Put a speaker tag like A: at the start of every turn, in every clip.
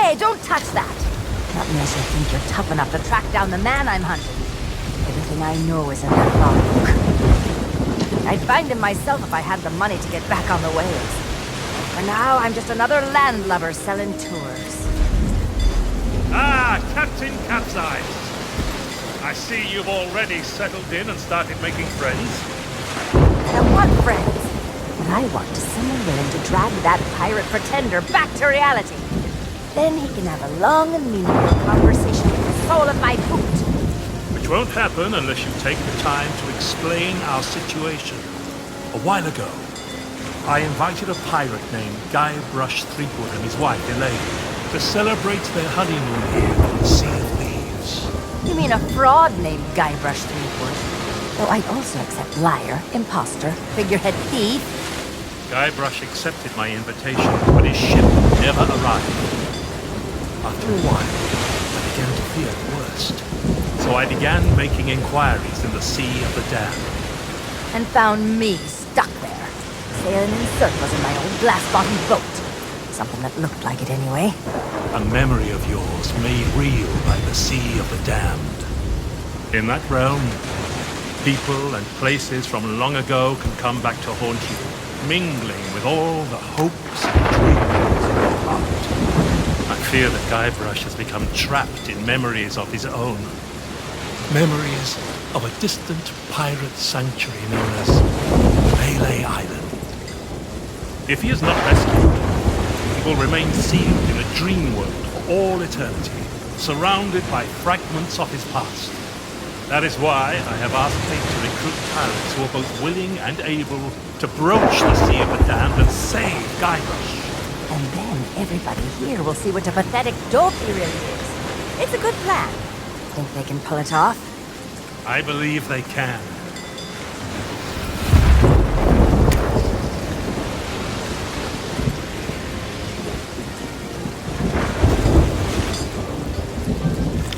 A: Hey, don't touch that! Not unless you think you're tough enough to track down the man I'm hunting. Everything I know is in that logbook. I'd find him myself if I had the money to get back on the whales. For now, I'm just another landlubber selling tours.
B: Ah, Captain Capsized. I see you've already settled in and started making friends.
A: I don't want friends. What I want is someone willing to drag that pirate pretender back to reality. Then he can have a long and meaningful conversation with the sole of my boot.
B: Which won't happen unless you take the time to explain our situation. A while ago, I invited a pirate named Guybrush Threepwood and his wife, Elaine, to celebrate their honeymoon here on the Sea of Thieves.
A: You mean a fraud named Guybrush Threepwood? Though I'd also accept liar, imposter, figurehead thief.
B: Guybrush accepted my invitation, but his ship never arrived. After a while, I began to fear the worst. So I began making inquiries in the Sea of the Damned.
A: And found me stuck there, sailing in circles in my old glass-bottomed boat. Something that looked like it anyway.
B: A memory of yours made real by the Sea of the Damned. In that realm, people and places from long ago can come back to haunt you, mingling with all the hopes and dreams in your heart. I fear that Guybrush has become trapped in memories of his own. Memories of a distant pirate sanctuary known as Melee Island. If he is not rescued, he will remain sealed in a dream world for all eternity, surrounded by fragments of his past. That is why I have asked fate to recruit pirates who are both willing and able to broach the Sea of the Damned and save Guybrush.
A: And then everybody here will see what a pathetic dope he really is. It's a good plan. Think they can pull it off?
B: I believe they can.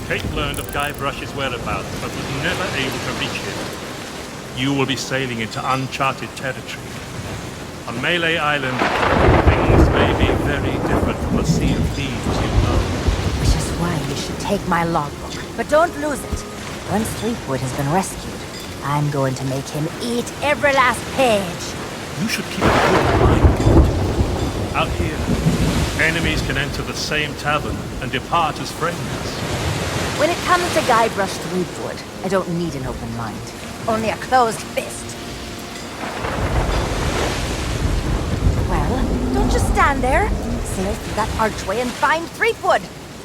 B: Kate learned of Guybrush's whereabouts, but was never able to reach him. You will be sailing into uncharted territory. On Melee Island, things may be very different from the Sea of Thieves you know.
A: Which is why you should take my logbook. But don't lose it. Once Threepwood has been rescued, I'm going to make him eat every last page.
B: You should keep a good mind, Kate. Out here, enemies can enter the same tavern and depart as friends.
A: When it comes to Guybrush Threepwood, I don't need an open mind. Only a closed fist. Well, don't just stand there. Sail through that archway and find Threepwood.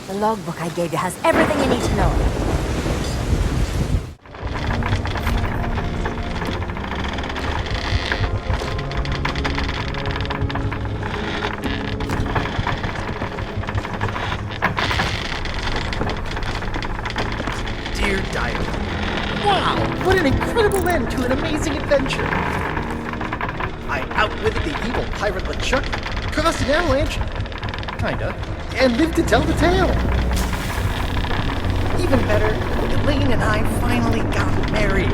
A: The logbook I gave you has everything you need to know.
C: Dear Diary. Wow, what an incredible end to an amazing adventure. I outwitted the evil pirate LeChuck, caused an avalanche, kinda, and lived to tell the tale. Even better, Elaine and I finally got married.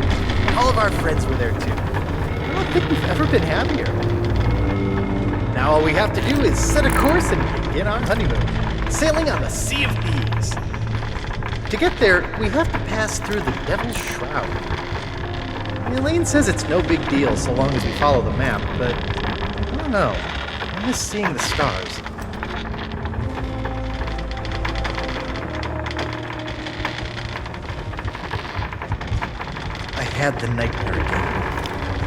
C: All of our friends were there too. I don't think we've ever been happier. Now all we have to do is set a course and begin our honeymoon, sailing on the Sea of Thieves. To get there, we have to pass through the Devil's Shroud. Elaine says it's no big deal so long as we follow the map, but I don't know. I miss seeing the stars. I had the nightmare again.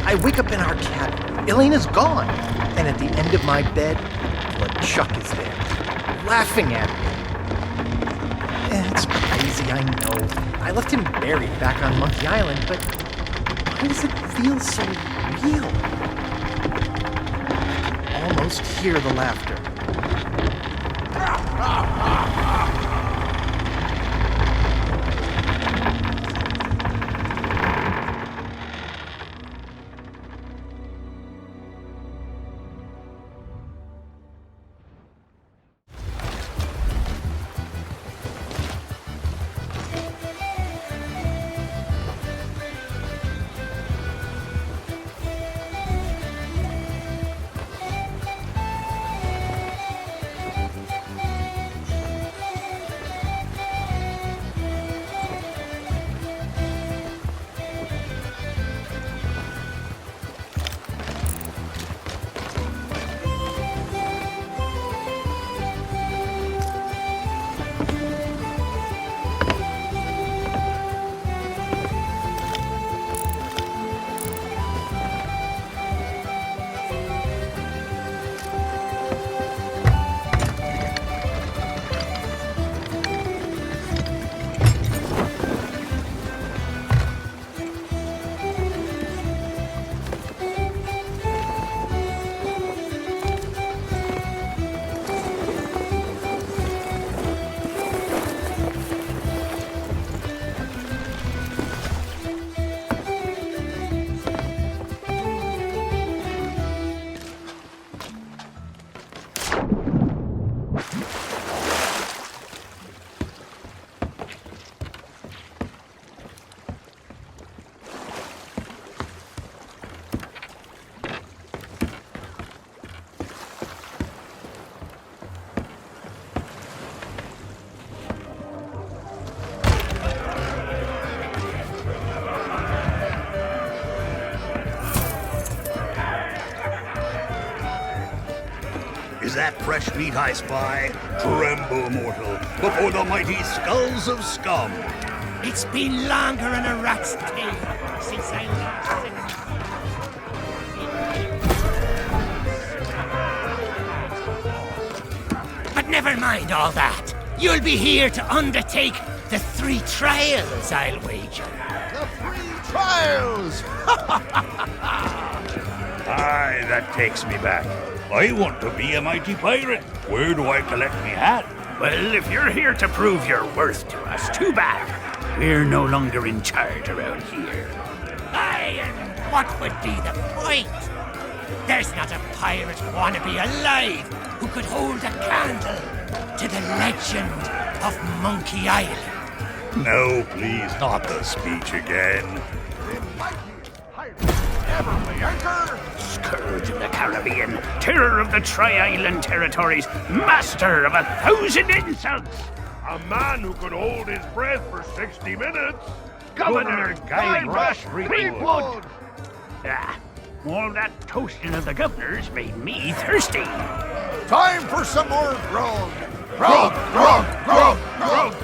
C: I wake up in our cabin. Elaine is gone. And at the end of my bed, LeChuck is there, laughing at me. It's crazy, I know. I left him buried back on Monkey Island, but why does it feel so real? I can almost hear the laughter.
D: that fresh meat I spy? Tremble, mortal, before the mighty skulls of scum.
E: It's been longer than a rat's tail since I last set But never mind all that. You'll be here to undertake the 3 trials, I'll wager.
D: The 3 trials! Aye, that takes me back. I want to be a mighty pirate. Where do I collect me hat?
E: Well, if you're here to prove your worth to us, too bad. We're no longer in charge around here. Aye, and what would be the point? There's not a pirate wannabe alive who could hold a candle to the legend of Monkey Island.
D: No, please, not the speech again.
E: Scourge of the Caribbean, terror of the Tri-Island territories, master of 1,000 insults.
F: A man who could hold his breath for 60 minutes.
E: Governor Guy Rush
F: Fleetwood.
E: Fleetwood. Ah, all that toasting of the governors made me thirsty.
D: Time for some more grog. Grog, grog, grog, grog.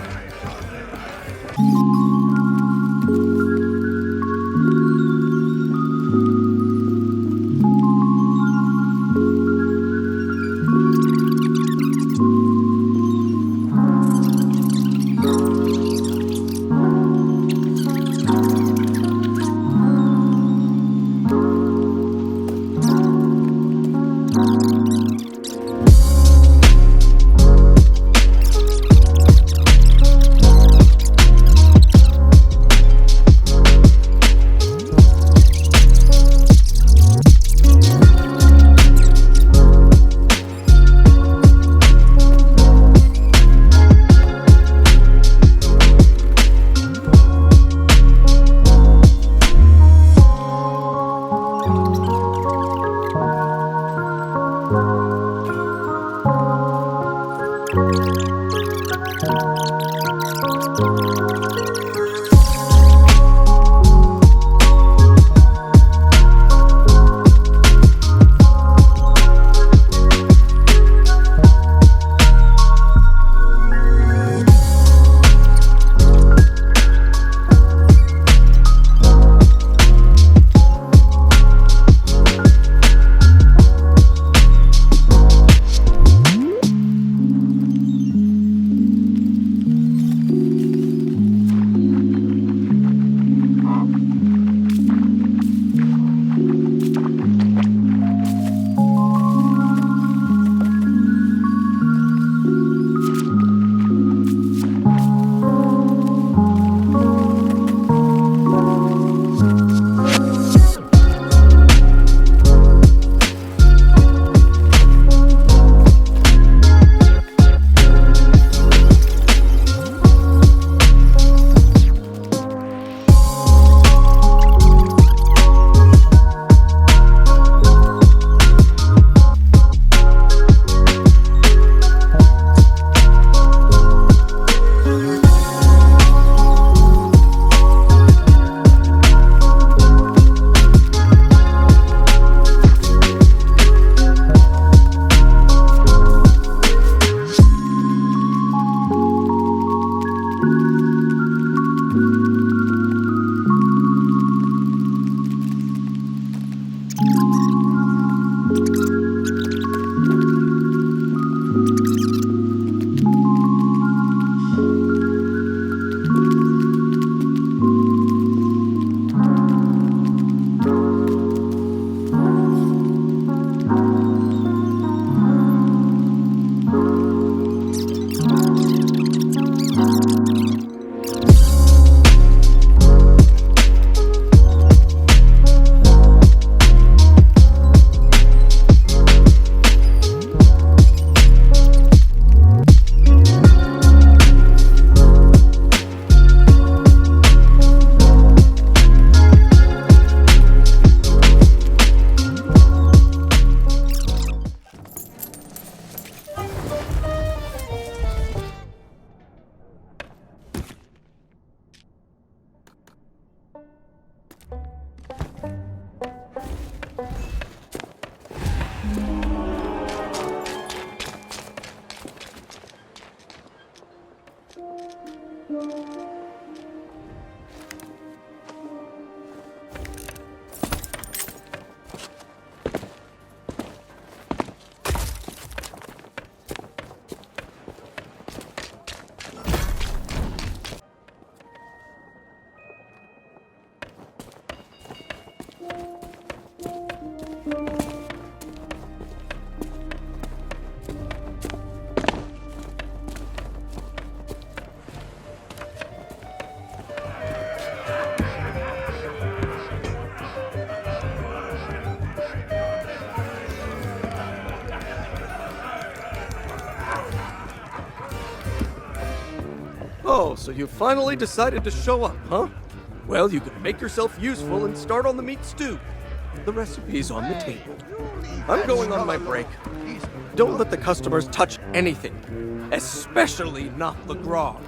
G: Oh, so you finally decided to show up, huh? Well, you can make yourself useful and start on the meat stew. The recipe's on the table. I'm going on my break. Don't let the customers touch anything, especially not the grog.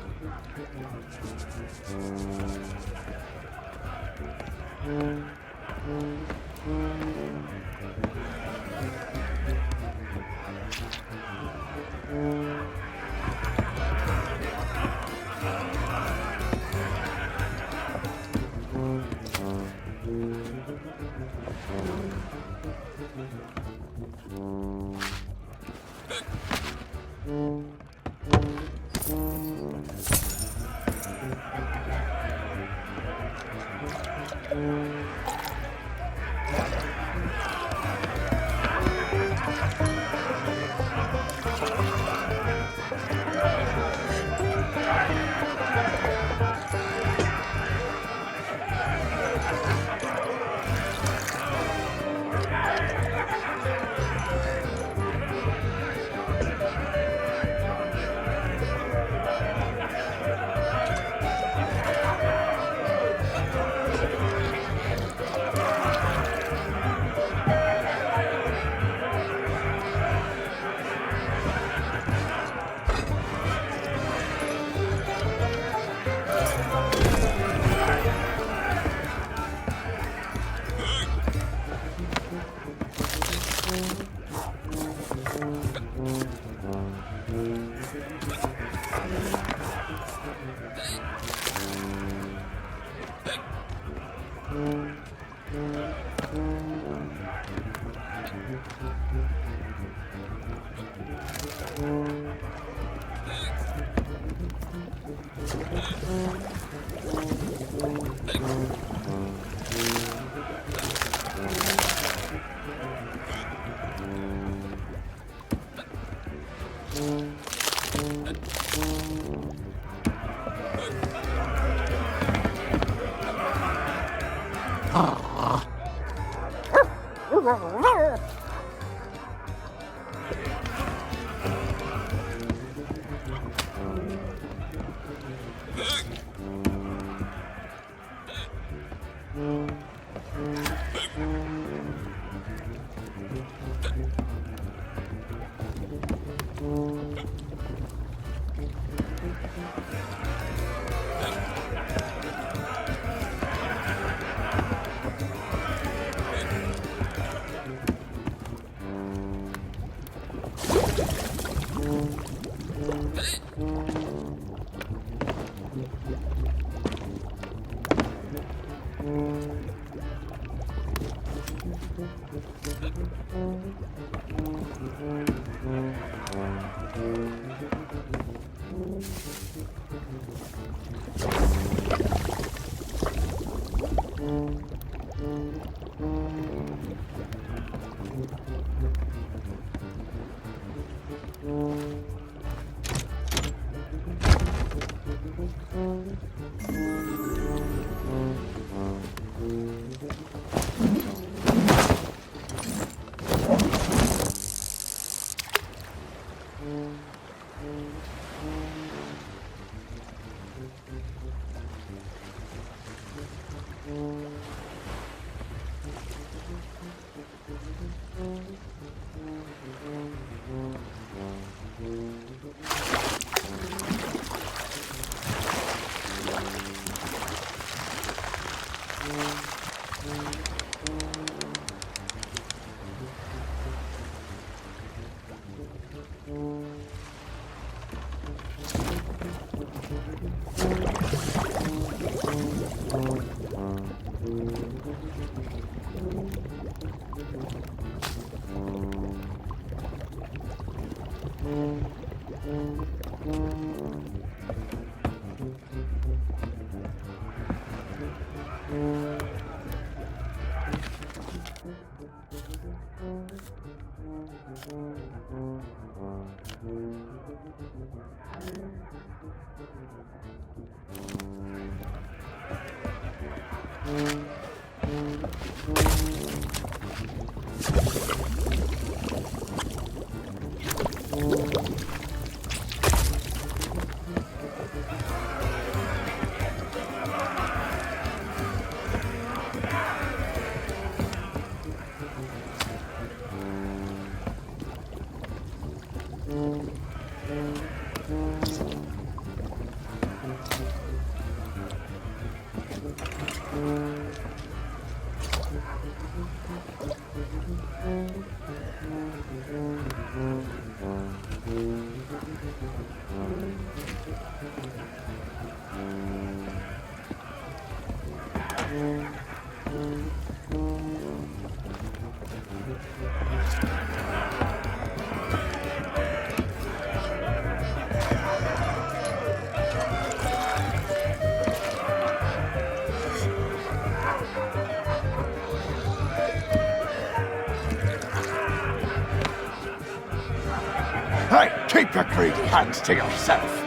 F: Hey, keep your greedy hands to yourself.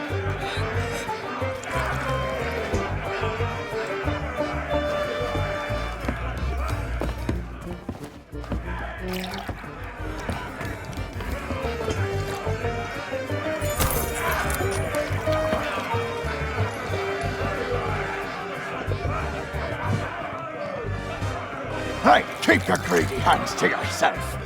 F: Hey, keep your greedy hands to yourself.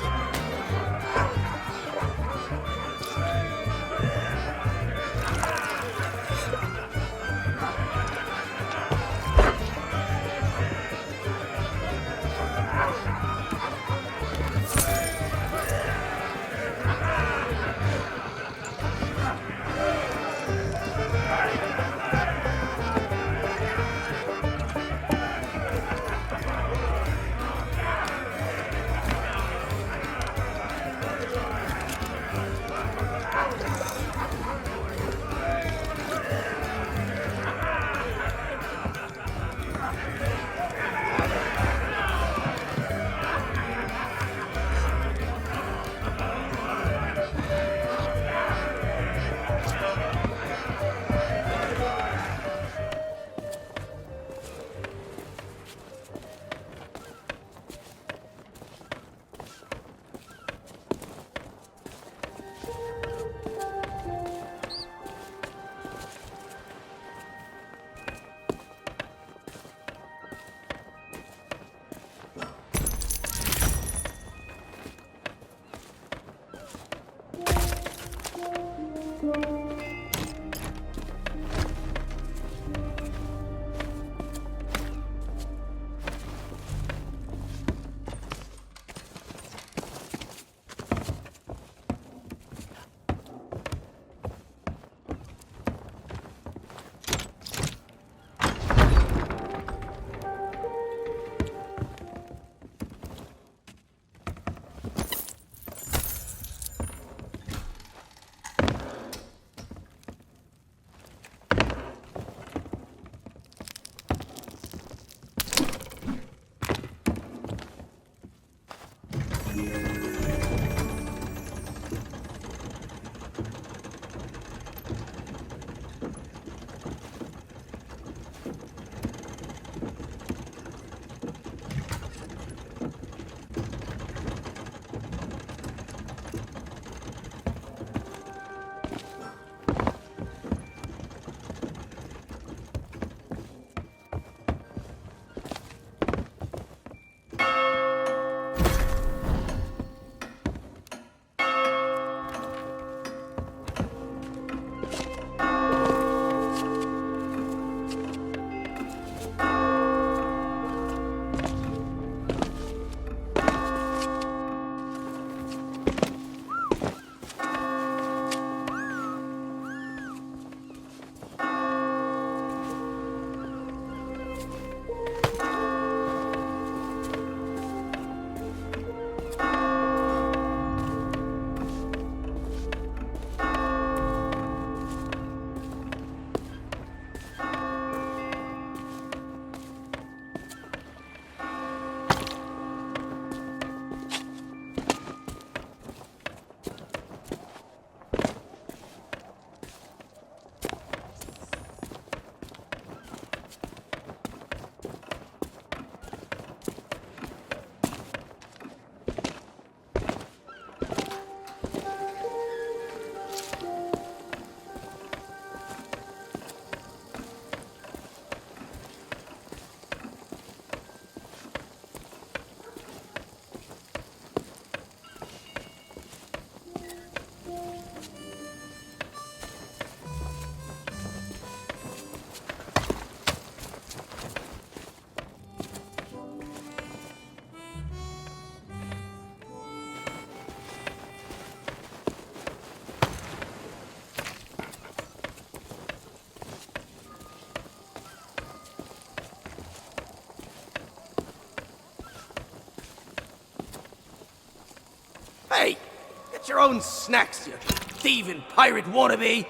G: own snacks, you thieving pirate wannabe.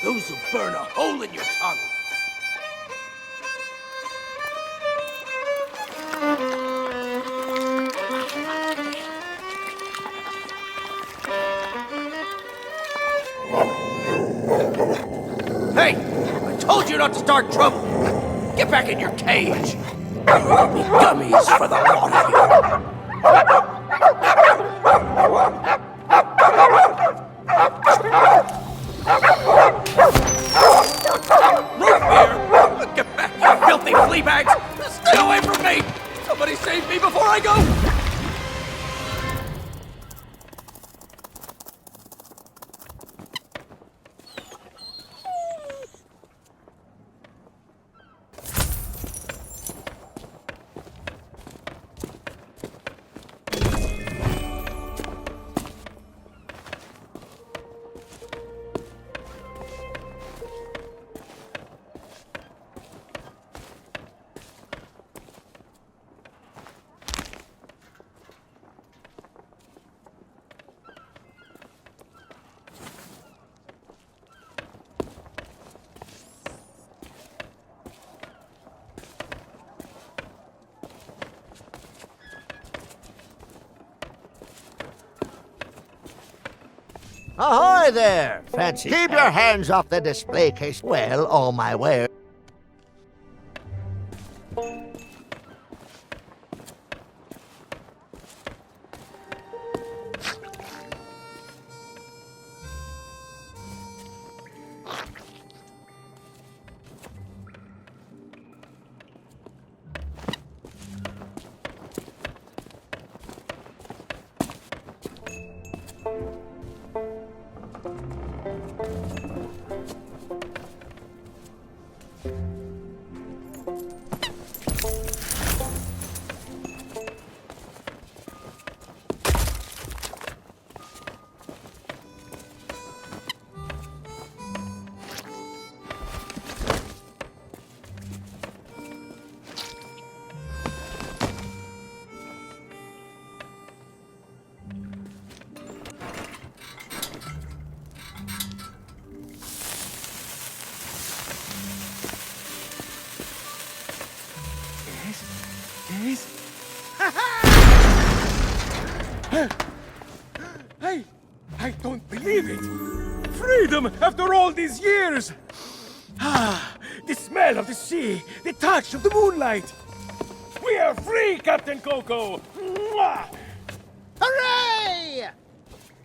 G: Those will burn a hole in your tongue. Hey! I told you not to start trouble! Get back in your cage! There'll be gummies for the lot of you! Root beer! Get back, you filthy flea bags! Stay away from me! Somebody save me before I go!
H: Ahoy there! Fancy. Keep your hands off the display case. Well, all my wares.
F: I don't believe it! Freedom after all these years! Ah, the smell of the sea, the touch of the moonlight! We are free, Captain Coco! Mwah!
C: Hooray!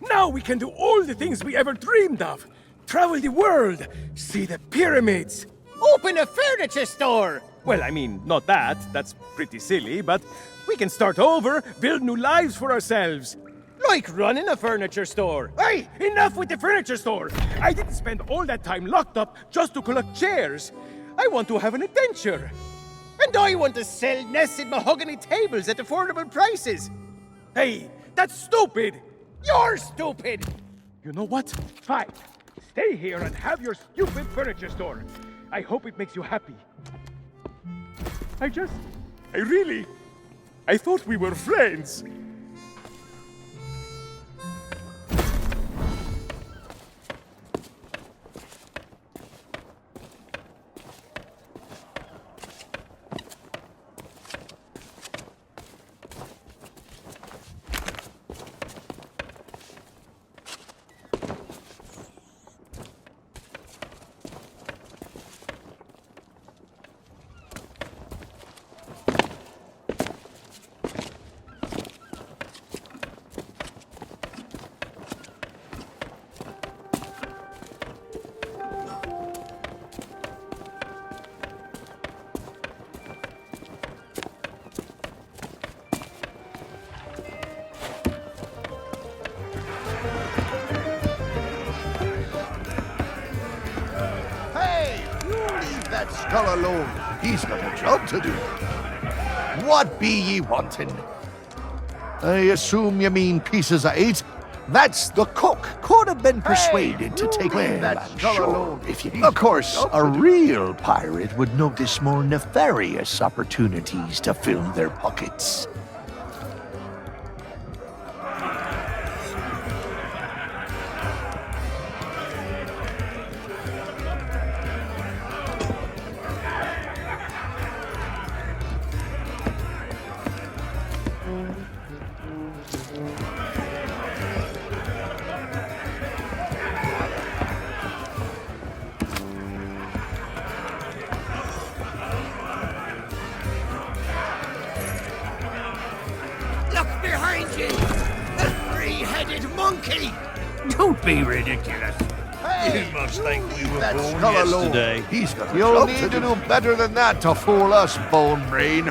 F: Now we can do all the things we ever dreamed of. Travel the world, see the pyramids.
C: Open a furniture store!
F: Well, I mean, not that. That's pretty silly, but we can start over, build new lives for ourselves.
C: Like running a furniture store.
F: Hey, enough with the furniture store! I didn't spend all that time locked up just to collect chairs. I want to have an adventure.
C: And I want to sell nested mahogany tables at affordable prices.
F: Hey, that's stupid!
C: You're stupid!
F: You know what? Fine. Stay here and have your stupid furniture store. I hope it makes you happy. I thought we were friends.
I: That skull alone. He's got a job to do. What be ye wanting? I assume you mean pieces of eight? That's the cook. Could have been persuaded to take that skull alone if you. Of course, a real pirate would notice more nefarious opportunities to fill their pockets.
E: be ridiculous.
D: You must think we were
I: That
D: born
I: skull alone,
D: yesterday.
I: he's got a
H: You'll
I: job
H: need
I: to
H: to
I: do.
H: do better than that to fool us, Bone Brain.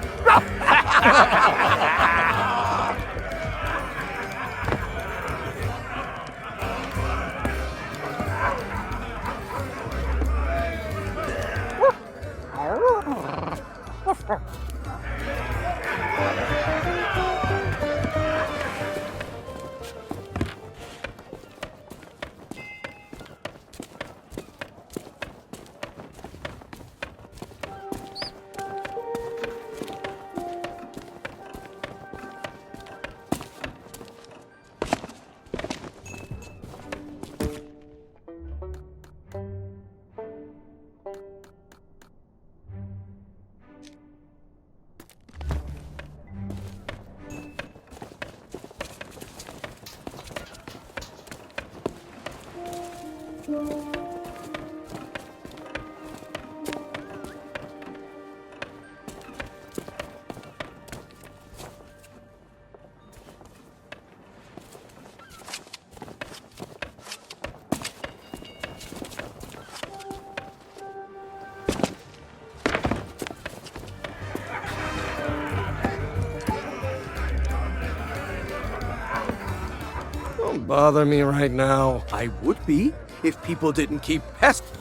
G: Don't bother me right now. I would be if people didn't keep pestering.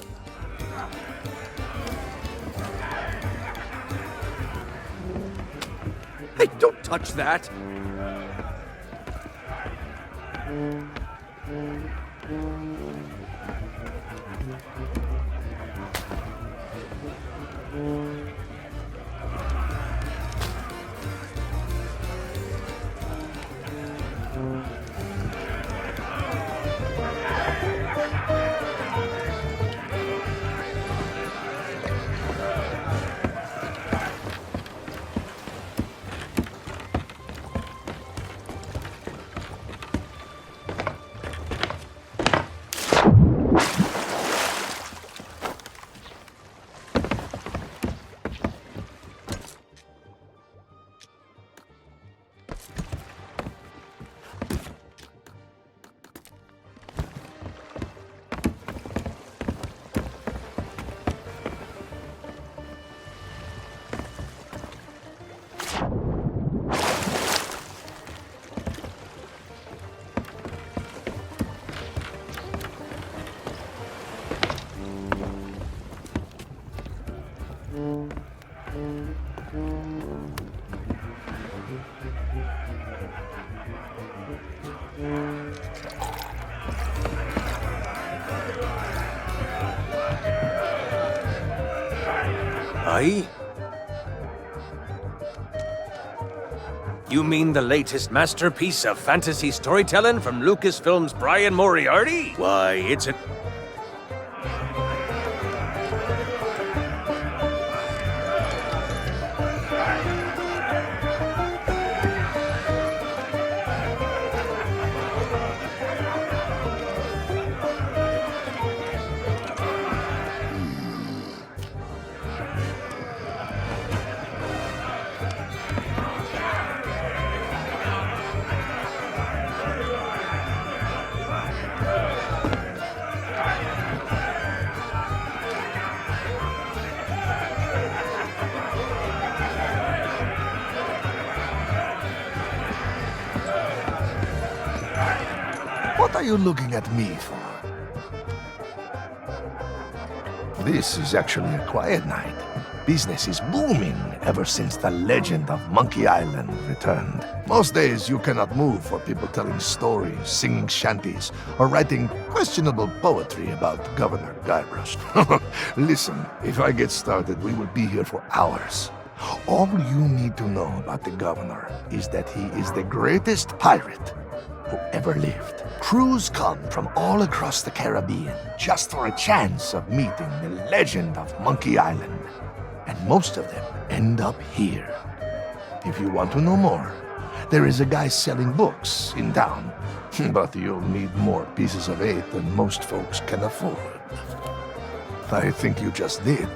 G: Hey, don't touch that!
F: Aye? You mean the latest masterpiece of fantasy storytelling from Lucasfilm's Brian Moriarty? Why, it's a...
I: What are you looking at me for? This is actually a quiet night. Business is booming ever since the legend of Monkey Island returned. Most days you cannot move for people telling stories, singing shanties, or writing questionable poetry about Governor Guybrush. Listen, if I get started, we will be here for hours. All you need to know about the governor is that he is the greatest pirate who ever lived. Crews come from all across the Caribbean just for a chance of meeting the legend of Monkey Island. And most of them end up here. If you want to know more, there is a guy selling books in town. But you'll need more pieces of 8 than most folks can afford. I think you just did.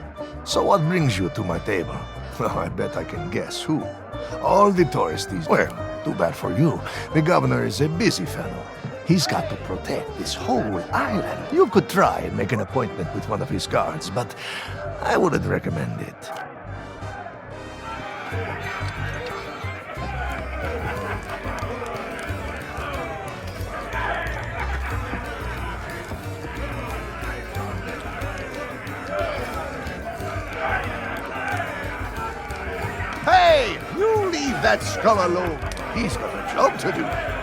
I: So what brings you to my table? I bet I can guess who. All the touristies. Well, too bad for you. The governor is a busy fellow. He's got to protect this whole island. You could try and make an appointment with one of his guards, but I wouldn't recommend it. Hey, you leave that skull alone. He's got a job to do.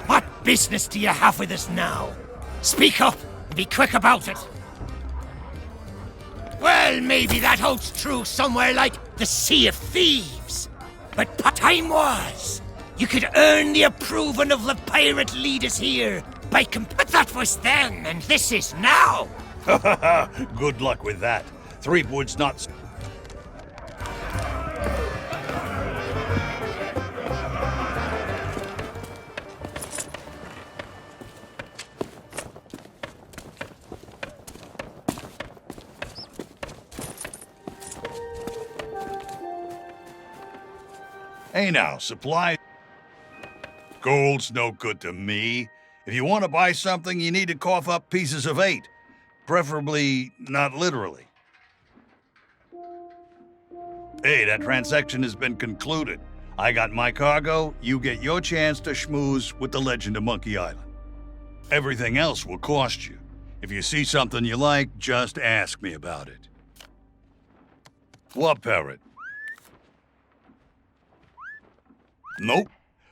E: What business do you have with us now? Speak up and be quick about it. Well, maybe that holds true somewhere like the Sea of Thieves. But time was, you could earn the approval of the pirate leaders here by But that was then, and this is now.
D: Good luck with that. Threepwood's not... Hey now, supply... Gold's no good to me. If you want to buy something, you need to cough up pieces of 8. Preferably not literally. Hey, that transaction has been concluded. I got my cargo, you get your chance to schmooze with the Legend of Monkey Island. Everything else will cost you. If you see something you like, just ask me about it. What parrot? Nope.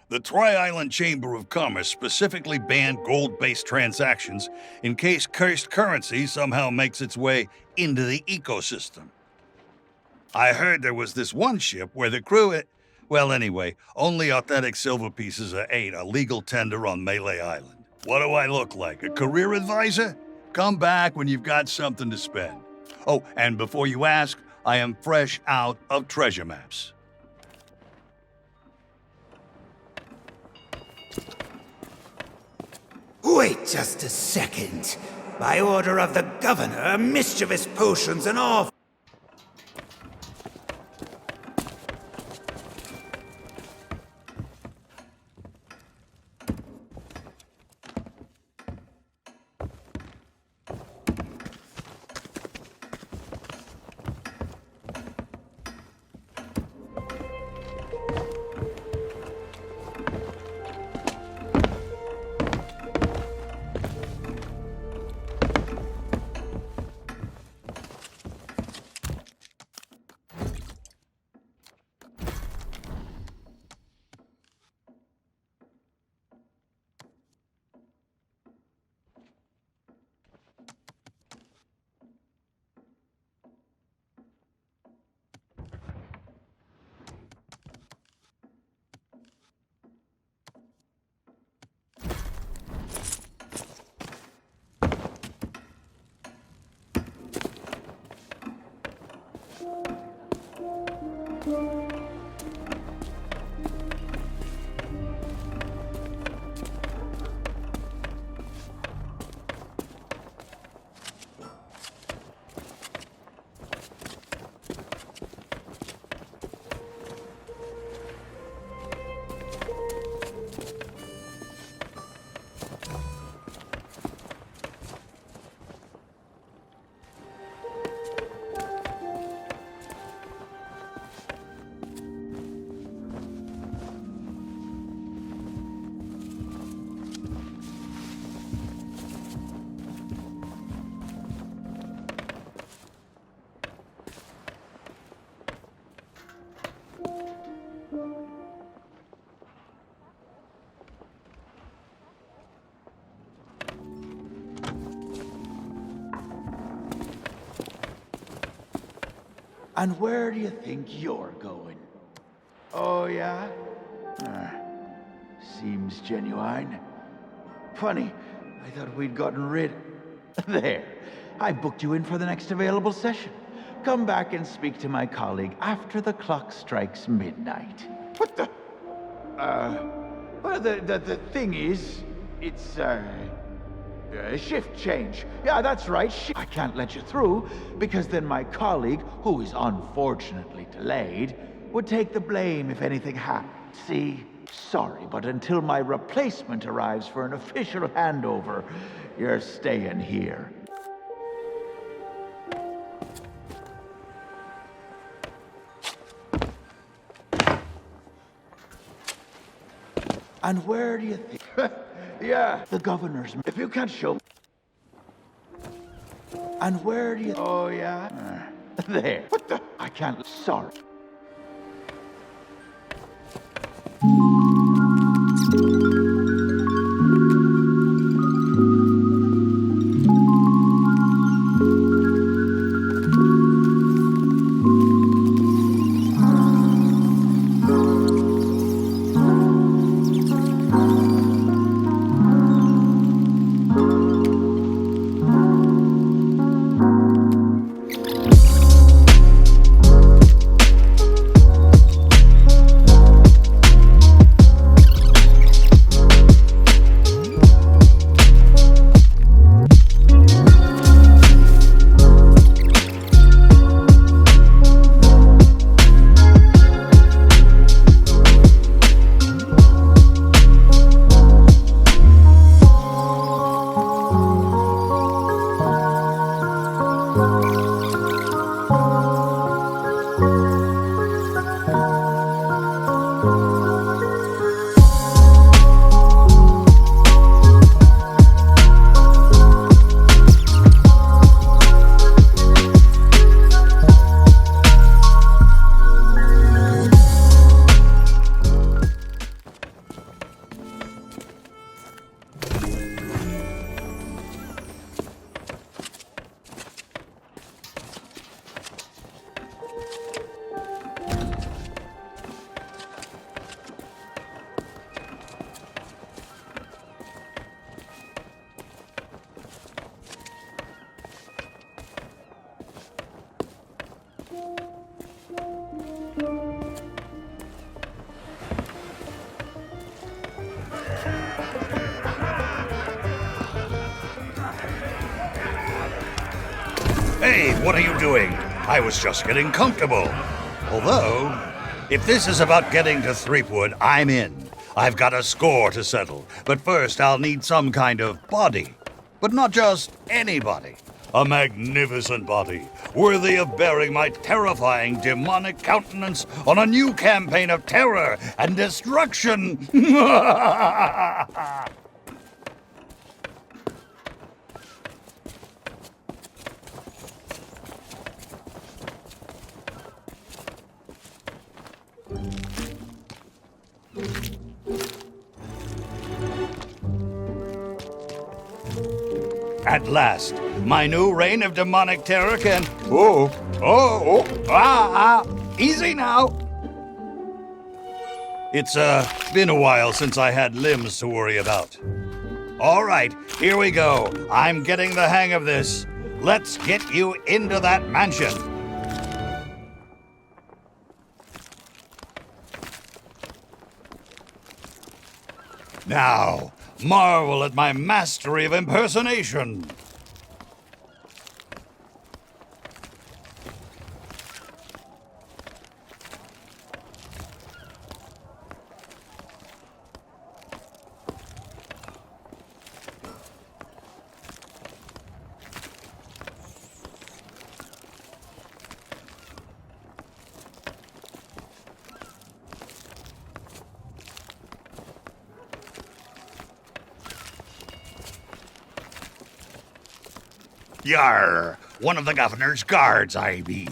D: The Tri-Island Chamber of Commerce specifically banned gold-based transactions in case cursed currency somehow makes its way into the ecosystem. I heard there was this one ship where the crew... Well, anyway, only authentic silver pieces of 8 are legal tender on Melee Island. What do I look like, a career advisor? Come back when you've got something to spend. Oh, and before you ask, I am fresh out of treasure maps.
E: Wait just a second. By order of the governor, mischievous potions and all... And where do you think you're going? Oh, yeah? Ah, seems genuine. Funny, I thought we'd gotten rid... There. I booked you in for the next available session. Come back and speak to my colleague after the clock strikes midnight. What the... Well, the thing is, it's, a shift change. Yeah, that's right. I can't let you through, because then my colleague, who is unfortunately delayed, would take the blame if anything happened. See? Sorry, but until my replacement arrives for an official handover, you're staying here. And where do you think... Yeah, the governor's... If you can't show... And where do you... Oh, yeah? There. What the... I can't... Sorry.
D: Hey, what are you doing? I was just getting comfortable. Although, if this is about getting to Threepwood, I'm in. I've got a score to settle. But first, I'll need some kind of body. But not just any body. A magnificent body, worthy of bearing my terrifying demonic countenance on a new campaign of terror and destruction. At last, my new reign of demonic terror can... Easy now. It's, been a while since I had limbs to worry about. All right, here we go. I'm getting the hang of this. Let's get you into that mansion. Now, marvel at my mastery of impersonation. Yar, one of the governor's guards, I be.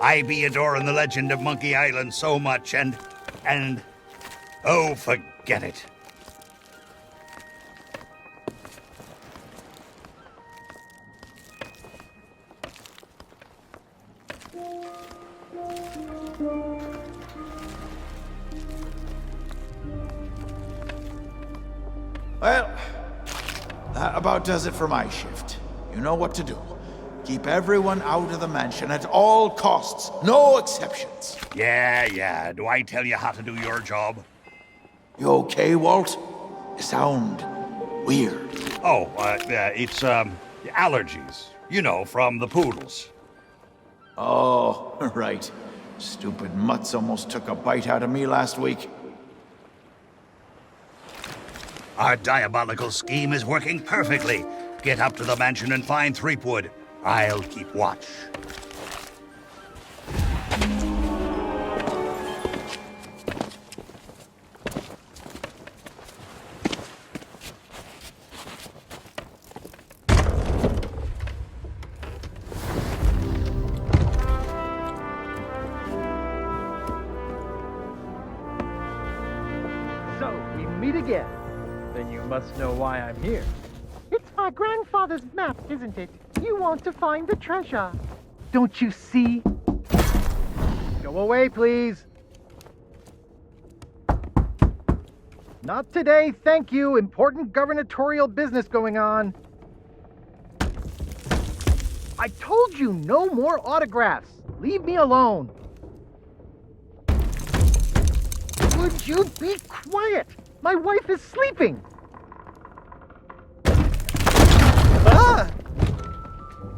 D: I be adoring the legend of Monkey Island so much, and, oh, forget it.
J: Well, that about does it for my shift. You know what to do. Keep everyone out of the mansion at all costs. No exceptions.
D: Yeah. Do I tell you how to do your job?
J: You okay, Walt? You sound weird.
D: Oh, it's allergies. You know, from the poodles.
J: Oh, right. Stupid mutts almost took a bite out of me last week.
D: Our diabolical scheme is working perfectly. Get up to the mansion and find Threepwood. I'll keep watch.
C: So, we meet again. Then you must know why I'm here.
K: It's my grandfather's map, isn't it? You want to find the treasure. Don't you see?
C: Go away, please. Not today, thank you. Important gubernatorial business going on. I told you no more autographs. Leave me alone. Would you be quiet? My wife is sleeping.
K: Ah!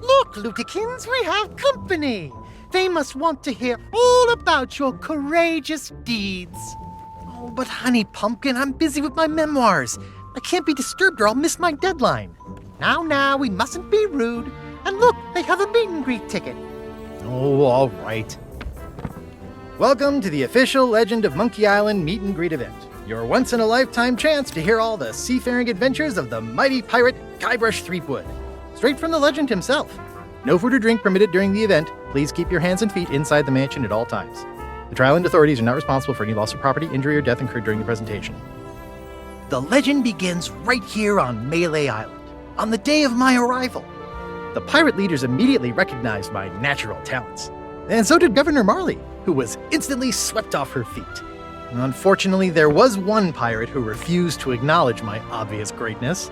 K: Look, Lutikins, we have company. They must want to hear all about your courageous deeds. Oh, but honey pumpkin, I'm busy with my memoirs. I can't be disturbed or I'll miss my deadline. Now, we mustn't be rude. And look, they have a meet and greet ticket.
C: Oh, all right. Welcome to the official Legend of Monkey Island meet and greet event. Your once-in-a-lifetime chance to hear all the seafaring adventures of the mighty pirate Guybrush Threepwood. Straight from the legend himself. No food or drink permitted during the event. Please keep your hands and feet inside the mansion at all times. The Trial Island authorities are not responsible for any loss of property, injury, or death incurred during the presentation. The legend begins right here on Melee Island, on the day of my arrival. The pirate leaders immediately recognized my natural talents. And so did Governor Marley, who was instantly swept off her feet. Unfortunately, there was one pirate who refused to acknowledge my obvious greatness.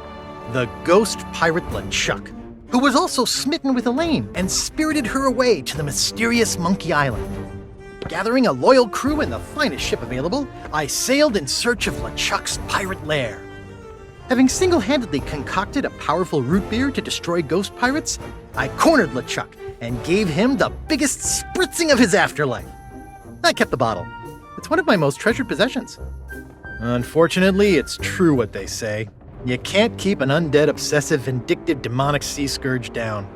C: The ghost pirate LeChuck, who was also smitten with Elaine and spirited her away to the mysterious Monkey Island. Gathering a loyal crew and the finest ship available, I sailed in search of LeChuck's pirate lair. Having single-handedly concocted a powerful root beer to destroy ghost pirates, I cornered LeChuck and gave him the biggest spritzing of his afterlife. I kept the bottle. It's one of my most treasured possessions. Unfortunately, it's true what they say. You can't keep an undead, obsessive, vindictive, demonic sea scourge down.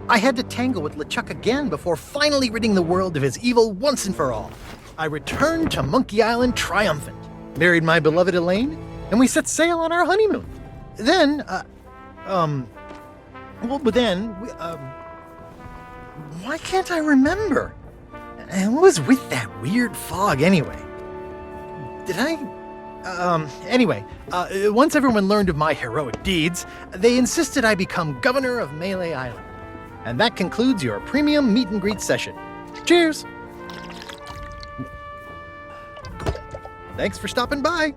C: I had to tangle with LeChuck again before finally ridding the world of his evil once and for all. I returned to Monkey Island triumphant, married my beloved Elaine, and we set sail on our honeymoon. Then, why can't I remember? And what was with that weird fog anyway? Once everyone learned of my heroic deeds, they insisted I become governor of Melee Island. And that concludes your premium meet and greet session. Cheers! Thanks for stopping by.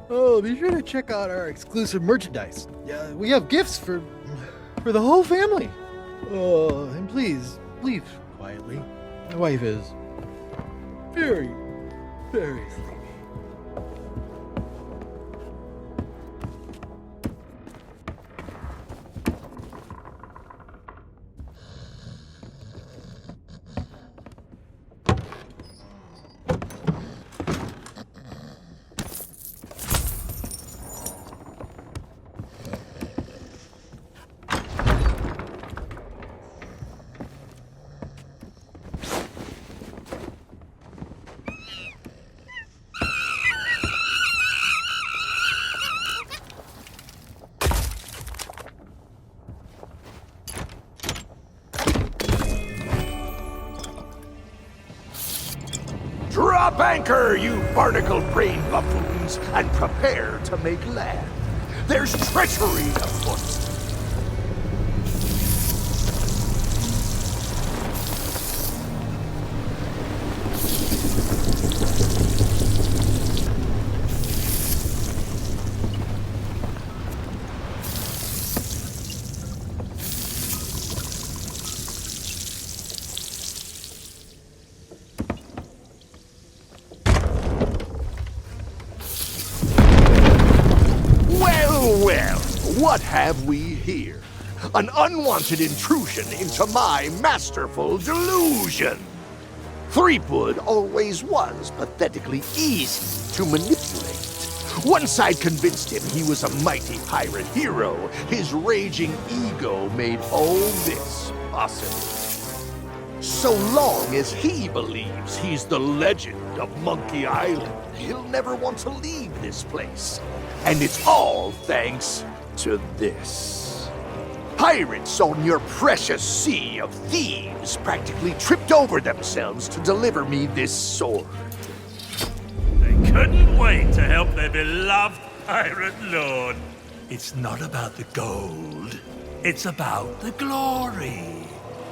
C: Oh, be sure to check out our exclusive merchandise. We have gifts for the whole family. Oh, and please, leave quietly. My wife is very, very sleepy.
E: Drop anchor, you barnacle-brained buffoons, and prepare to make land. There's treachery afoot.
I: What have we here? An unwanted intrusion into my masterful delusion. Threepwood always was pathetically easy to manipulate. Once I'd convinced him he was a mighty pirate hero, his raging ego made all this possible. So long as he believes he's the legend of Monkey Island, he'll never want to leave this place. And it's all thanks to this. Pirates on your precious sea of thieves practically tripped over themselves to deliver me this sword.
B: They couldn't wait to help their beloved pirate lord. It's not about the gold. It's about the glory.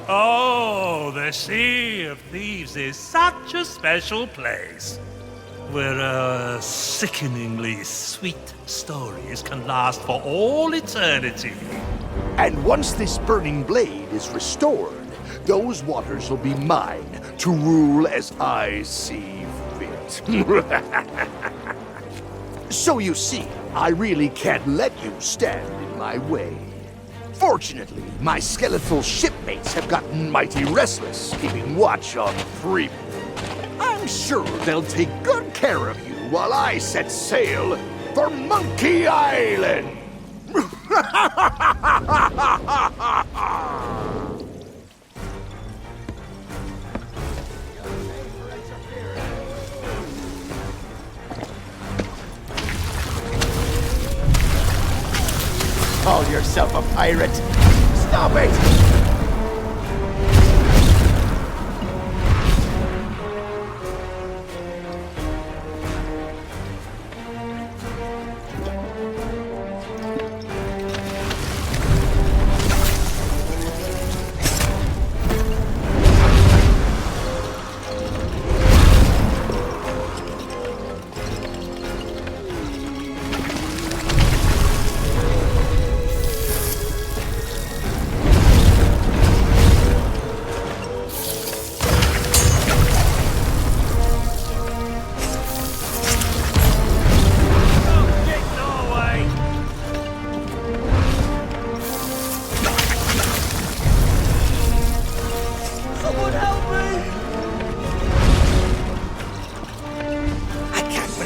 B: Oh, the Sea of Thieves is such a special place, where sickeningly sweet stories can last for all eternity.
I: And once this burning blade is restored, those waters will be mine to rule as I see fit. So you see, I really can't let you stand in my way. Fortunately, my skeletal shipmates have gotten mighty restless, keeping watch on Threepwood. I'm sure they'll take good care of you while I set sail for Monkey Island!
J: Call yourself a pirate? Stop it!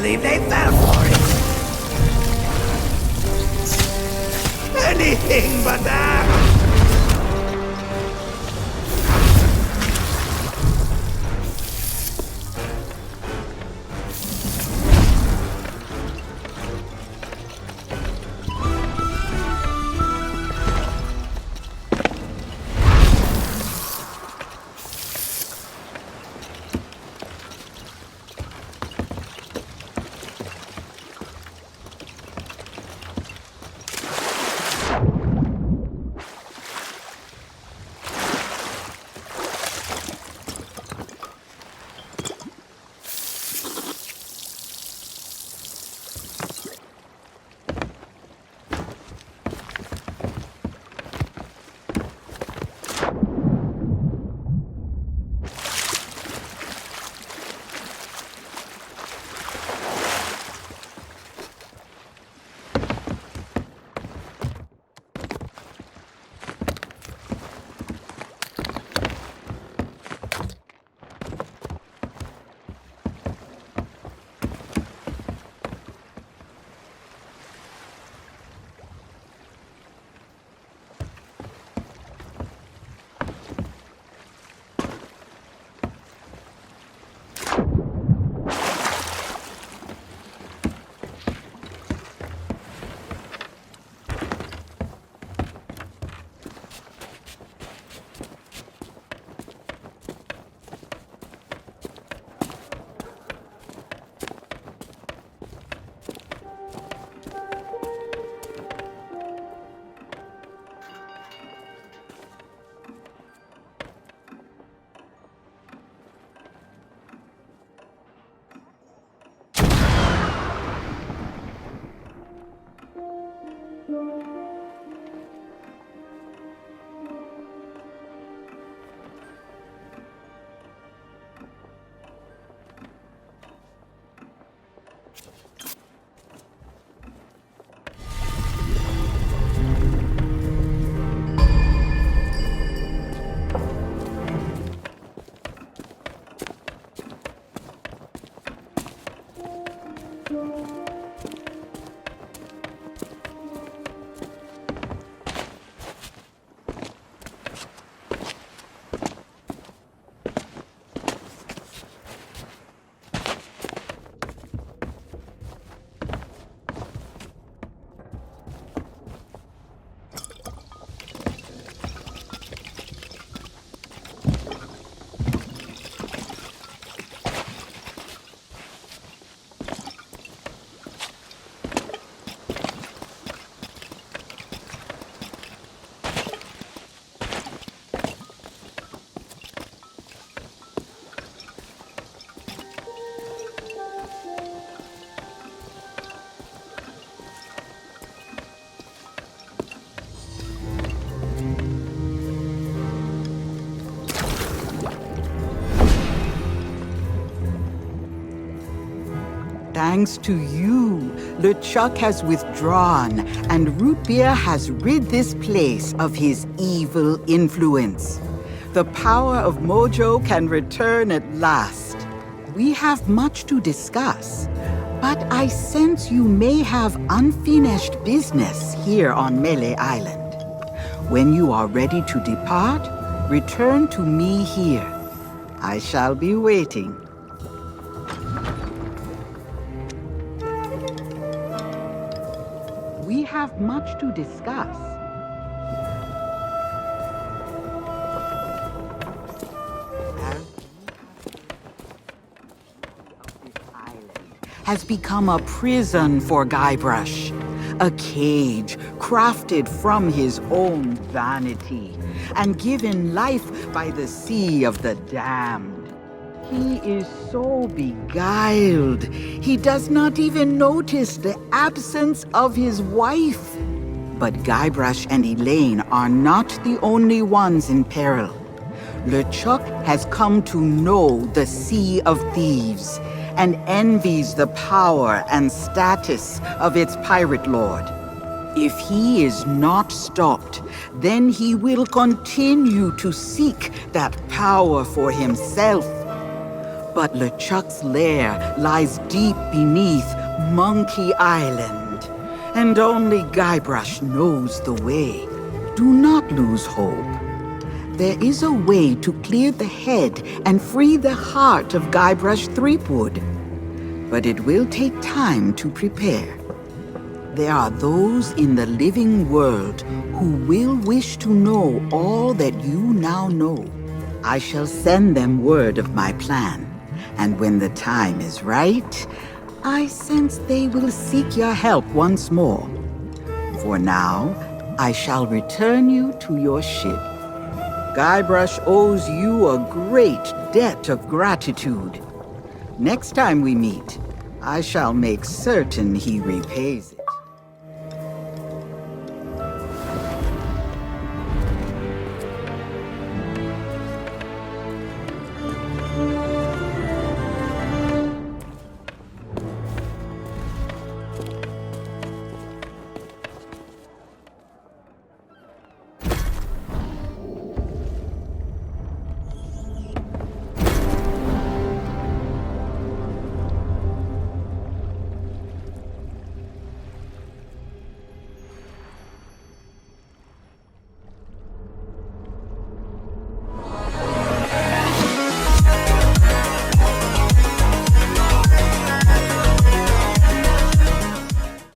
E: believe they fell for it. Anything but that.
L: Thanks to you, LeChuck has withdrawn, and Root Beer has rid this place of his evil influence. The power of Mojo can return at last. We have much to discuss, but I sense you may have unfinished business here on Melee Island. When you are ready to depart, return to me here. I shall be waiting. We have much to discuss. Has become a prison for Guybrush, a cage crafted from his own vanity and given life by the sea of the damned. He is so beguiled, he does not even notice the absence of his wife. But Guybrush and Elaine are not the only ones in peril. LeChuck has come to know the Sea of Thieves and envies the power and status of its pirate lord. If he is not stopped, then he will continue to seek that power for himself. But LeChuck's lair lies deep beneath Monkey Island, and only Guybrush knows the way. Do not lose hope. There is a way to clear the head and free the heart of Guybrush Threepwood. But it will take time to prepare. There are those in the living world who will wish to know all that you now know. I shall send them word of my plan, and when the time is right, I sense they will seek your help once more. For now, I shall return you to your ship. Guybrush owes you a great debt of gratitude. Next time we meet, I shall make certain he repays it.